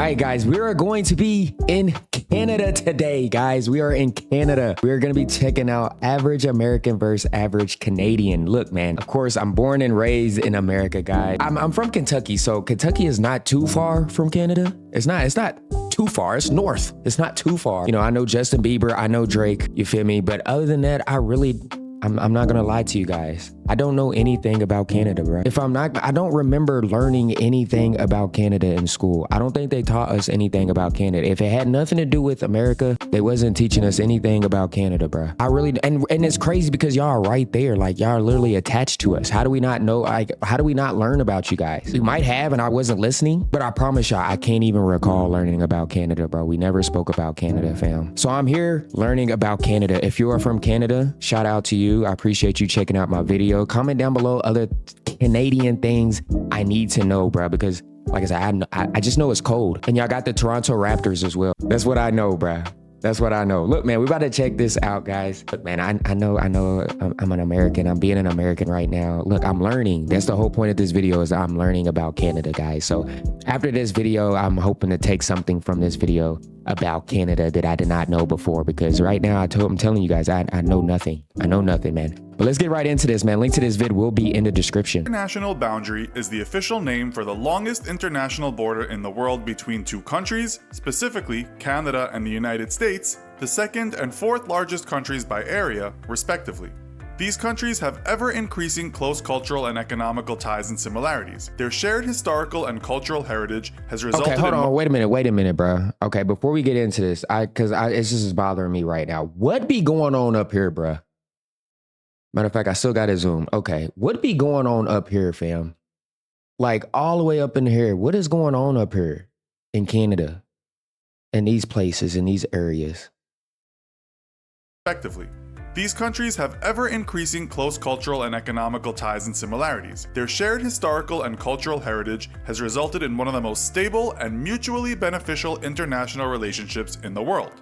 right, guys, we are going to be in Canada today, guys. We are in Canada. We are going to be checking out average American versus average Canadian. Look, man, of course, I'm born and raised in America, guys. I'm from Kentucky, so Kentucky is not too far from Canada. It's not too far. It's north. It's not too far. You know, I know Justin Bieber, I know Drake, you feel me? But other than that, I'm not gonna lie to you guys. I don't know anything about Canada, bro. I don't remember learning anything about Canada in school. I don't think they taught us anything about Canada. If it had nothing to do with America, they wasn't teaching us anything about Canada, bro. And it's crazy because y'all are right there. Like, y'all are literally attached to us. How do we not know? Like, how do we not learn about you guys? We might have, and I wasn't listening, but I promise y'all, I can't even recall learning about Canada, bro. We never spoke about Canada, fam. So I'm here learning about Canada. If you are from Canada, shout out to you. I appreciate you checking out my video. Comment down below other Canadian things I need to know, bro, because like I said, I just know it's cold. And y'all got the Toronto Raptors as well. That's what I know, bro. That's what I know. Look, man, we about to check this out, guys. Look, man, I know I'm an American. I'm being an American right now. Look, I'm learning. That's the whole point of this video, is I'm learning about Canada, guys. So after this video, I'm hoping to take something from this video about Canada that I did not know before, because right now I'm telling you guys, I know nothing. I know nothing, man. But let's get right into this, man. Link to this vid will be in the description. International boundary is the official name for the longest international border in the world between two countries, specifically Canada and the United States, the second and fourth largest countries by area, respectively. These countries have ever-increasing close cultural and economical ties and similarities. Their shared historical and cultural heritage has resulted in... Okay, hold on. Wait a minute, bro. Okay, before we get into this, because it's just bothering me right now. What be going on up here, bro? Matter of fact, I still got to zoom. Okay, what be going on up here, fam? Like, all the way up in here. What is going on up here in Canada? In these places, in these areas? Respectively. These countries have ever-increasing close cultural and economical ties and similarities. Their shared historical and cultural heritage has resulted in one of the most stable and mutually beneficial international relationships in the world.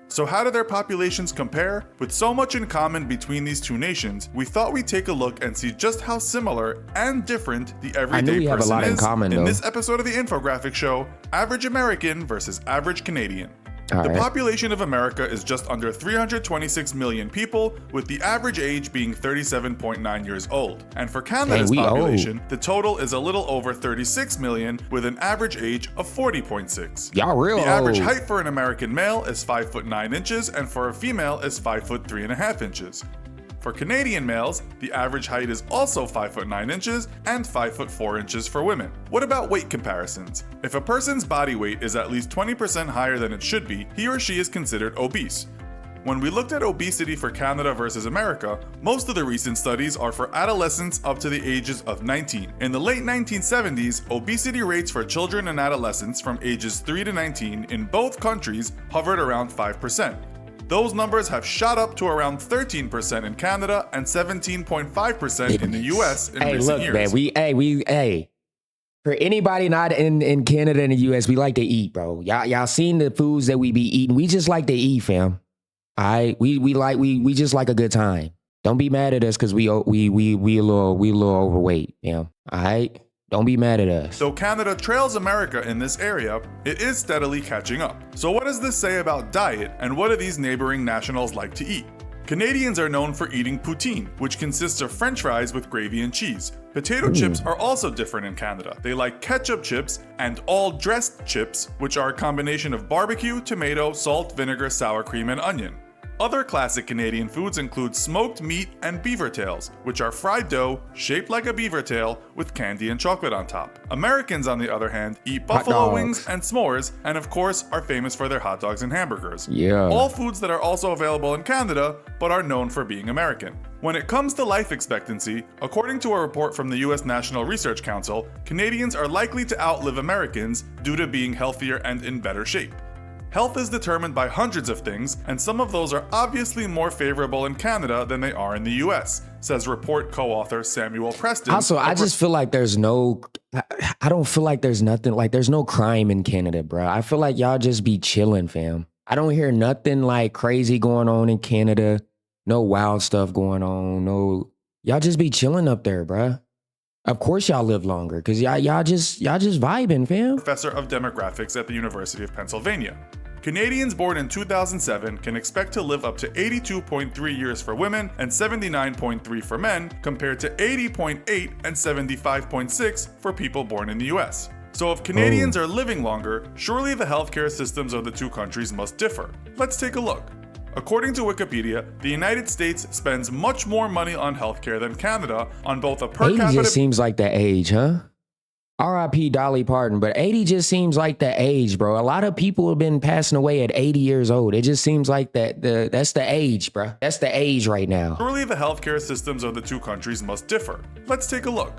So how do their populations compare? With so much in common between these two nations, we thought we'd take a look and see just how similar and different the everyday person is in this episode of the infographic show, Average American versus Average Canadian. The population of America is just under 326 million people, with the average age being 37.9 years old. And for Canada's population, the total is a little over 36 million, with an average age of 40.6. Y'all real old. The average height for an American male is 5 foot 9 inches, and for a female is 5 foot 3.5 inches. For Canadian males, the average height is also 5 foot 9 inches and 5 foot 4 inches for women. What about weight comparisons? If a person's body weight is at least 20% higher than it should be, he or she is considered obese. When we looked at obesity for Canada versus America, most of the recent studies are for adolescents up to the ages of 19. In the late 1970s, obesity rates for children and adolescents from ages 3 to 19 in both countries hovered around 5%. Those numbers have shot up to around 13% in Canada and 17.5% in the US in recent years. Man, for anybody not in Canada and the US, we like to eat, bro. Y'all seen the foods that we be eating. We just like to eat, fam. All right, we just like a good time. Don't be mad at us because we a little overweight, fam. All right. Don't be mad at us. Though Canada trails America in this area, it is steadily catching up. So what does this say about diet, and what do these neighboring nationals like to eat? Canadians are known for eating poutine, which consists of french fries with gravy and cheese. Potato chips are also different in Canada. They like ketchup chips and all dressed chips, which are a combination of barbecue, tomato, salt, vinegar, sour cream, and onion. Other classic Canadian foods include smoked meat and beaver tails, which are fried dough shaped like a beaver tail with candy and chocolate on top. Americans, on the other hand, eat buffalo wings and s'mores, and of course are famous for their hot dogs and hamburgers. Yeah. All foods that are also available in Canada, but are known for being American. When it comes to life expectancy, according to a report from the US National Research Council, Canadians are likely to outlive Americans due to being healthier and in better shape. Health is determined by hundreds of things, and some of those are obviously more favorable in Canada than they are in the US, says report co-author Samuel Preston. Also, I just feel like I don't feel like there's nothing, like there's no crime in Canada, bro. I feel like y'all just be chilling, fam. I don't hear nothing like crazy going on in Canada. No wild stuff going on. No, y'all just be chilling up there, bro. Of course y'all live longer because y'all just vibing, fam. Professor of demographics at the University of Pennsylvania. Canadians born in 2007 can expect to live up to 82.3 years for women and 79.3 for men, compared to 80.8 and 75.6 for people born in the US. So if Canadians are living longer, surely the healthcare systems of the two countries must differ. Let's take a look. According to Wikipedia, the United States spends much more money on healthcare than Canada on both a per 80 capita. just seems like the age, huh? R.I.P. Dolly Parton, but 80 just seems like the age, bro. A lot of people have been passing away at 80 years old. It just seems like that's the age, bro. That's the age right now. Surely the healthcare systems of the two countries must differ. Let's take a look.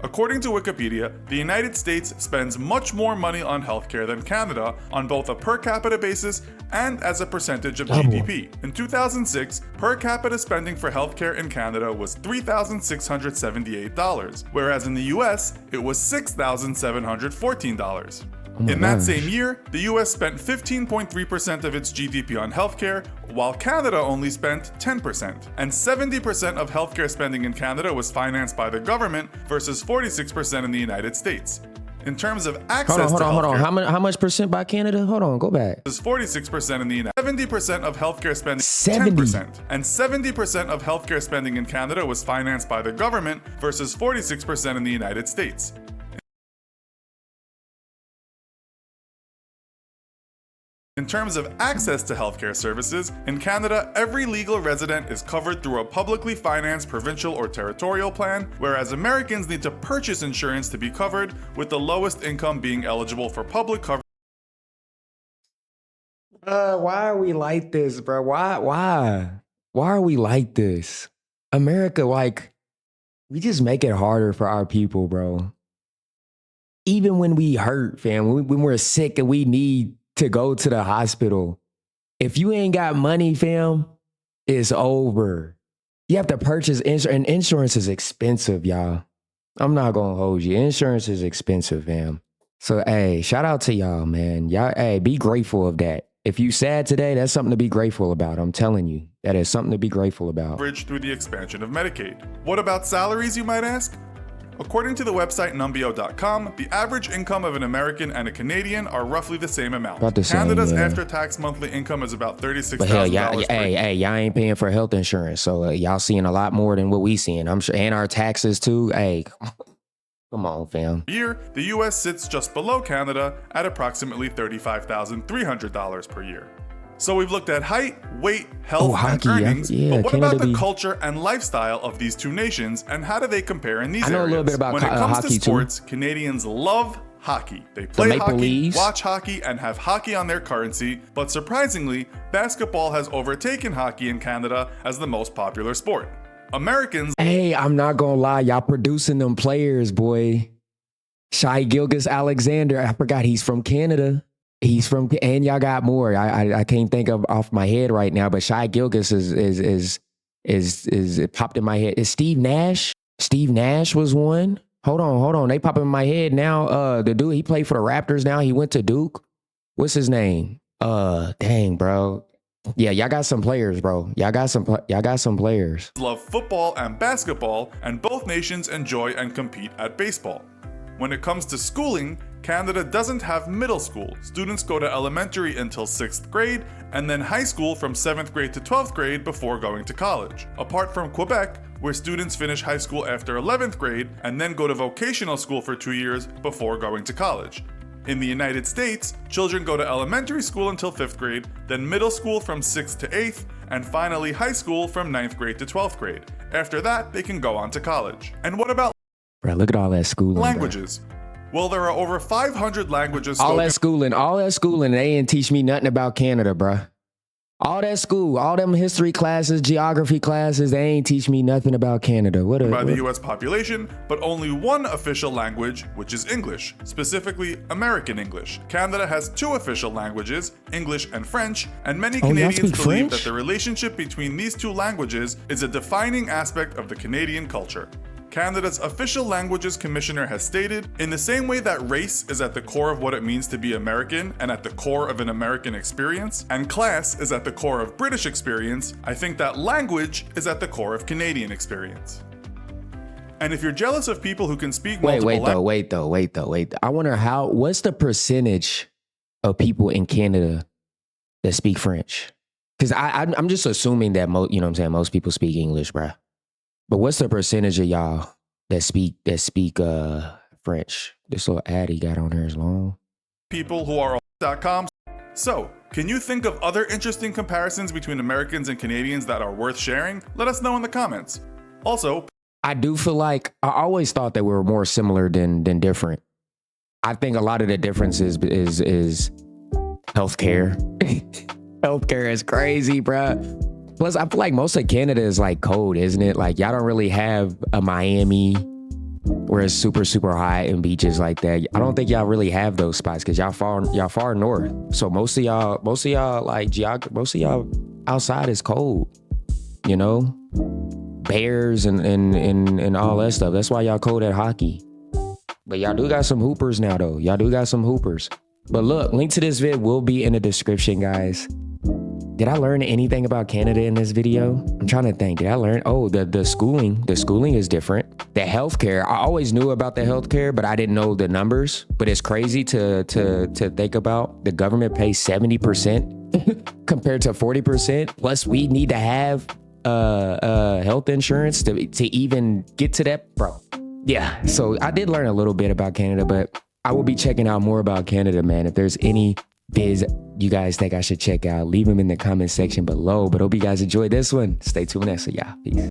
According to Wikipedia, the United States spends much more money on healthcare than Canada on both a per capita basis and as a percentage of GDP. In 2006, per capita spending for healthcare in Canada was $3,678, whereas in the US, it was $6,714. In that same year, the US spent 15.3% of its GDP on healthcare, while Canada only spent 10%. And 70% of healthcare spending in Canada was financed by the government versus 46% in the United States. In terms of access to healthcare, How much percent by Canada? Hold on, go back. is 46% in the United States. 70% of healthcare spending, 70. 10%. And 70% of healthcare spending in Canada was financed by the government versus 46% in the United States. In terms of access to healthcare services, in Canada, every legal resident is covered through a publicly financed provincial or territorial plan, whereas Americans need to purchase insurance to be covered, with the lowest income being eligible for public coverage. Why are we like this, bro? Why are we like this? America, like, we just make it harder for our people, bro. Even when we hurt, fam, when we're sick and we need to go to the hospital, if you ain't got money, fam, it's over. You have to purchase insurance, and insurance is expensive, y'all. I'm not gonna hold you. Insurance is expensive, fam. So, hey, shout out to y'all, man. Y'all, hey, be grateful of that. If you sad today, that's something to be grateful about. I'm telling you, that is something to be grateful about. Through the expansion of Medicaid. What about salaries, you might ask? According to the website numbeo.com, the average income of an American and a Canadian are roughly the same amount. About the same, Canada's yeah. after-tax monthly income is about $36,000. But hell, y'all ain't paying for health insurance, so y'all seeing a lot more than what we seeing. I'm sure, and our taxes too. Hey, come on, fam. Per year, the US sits just below Canada at approximately $35,300 per year. So we've looked at height, weight, health, hockey, and earnings, yeah, but what about Canada the culture and lifestyle of these two nations, and how do they compare in these areas? I know a little bit about when it comes hockey to sports, Canadians love hockey. They play Maple hockey, Leafs. watch hockey, and have hockey on their currency, but surprisingly, basketball has overtaken hockey in Canada as the most popular sport. Americans... Hey, I'm not gonna lie, y'all producing them players, boy. Shai Gilgeous-Alexander, I forgot he's from Canada. He's from, and y'all got more. I can't think of off my head right now, but Shai Gilgeous is it popped in my head. Is Steve Nash? Steve Nash was one. Hold on. They pop in my head now. The dude, he played for the Raptors now. He went to Duke. What's his name? Dang, bro. Yeah, y'all got some players, bro. Y'all got some players. Love football and basketball, and both nations enjoy and compete at baseball. When it comes to schooling, Canada doesn't have middle school. Students go to elementary until 6th grade, and then high school from 7th grade to 12th grade before going to college. Apart from Quebec, where students finish high school after 11th grade and then go to vocational school for 2 years before going to college. In the United States, children go to elementary school until 5th grade, then middle school from 6th to 8th, and finally high school from 9th grade to 12th grade. After that, they can go on to college. And what about Bro, look at all that schooling. languages? Well, there are over 500 languages All spoken. that schooling, they didn't teach me nothing about Canada, bro. All that school, all them history classes, geography classes, they ain't teach me nothing about Canada. By the US population, but only one official language, which is English, specifically American English. Canada has 2 official languages, English and French, and many Canadians believe that the relationship between these 2 languages is a defining aspect of the Canadian culture. Canada's Official Languages Commissioner has stated, in the same way that race is at the core of what it means to be American and at the core of an American experience, and class is at the core of British experience, I think that language is at the core of Canadian experience. And if you're jealous of people who can speak Wait multiple though. I wonder what's the percentage of people in Canada that speak French? Because I'm just assuming that most people speak English, bruh. But what's the percentage of y'all that speak French? This little ad he got on here is long. people who are .com. So, can you think of other interesting comparisons between Americans and Canadians that are worth sharing? Let us know in the comments. Also, I do feel like I always thought that we were more similar than different. I think a lot of the difference is healthcare. Healthcare is crazy, bruh. Plus, I feel like most of Canada is like cold, isn't it? Like y'all don't really have a Miami where it's super, super hot and beaches like that. I don't think y'all really have those spots because y'all far north. So most of y'all outside is cold, you know? Bears and all that stuff. That's why y'all cold at hockey. But y'all do got some hoopers now though. Y'all do got some hoopers. But look, link to this vid will be in the description, guys. Did I learn anything about Canada in this video? I'm trying to think. Did I learn? Oh, the schooling. The schooling is different. The healthcare. I always knew about the healthcare, but I didn't know the numbers. But it's crazy to think about. The government pays 70% compared to 40%. Plus, we need to have health insurance to even get to that, bro. Yeah. So I did learn a little bit about Canada, but I will be checking out more about Canada, man. If there's any vids you guys think I should check out, leave them in the comment section below. But hope you guys enjoyed this one. Stay tuned next. So yeah, peace.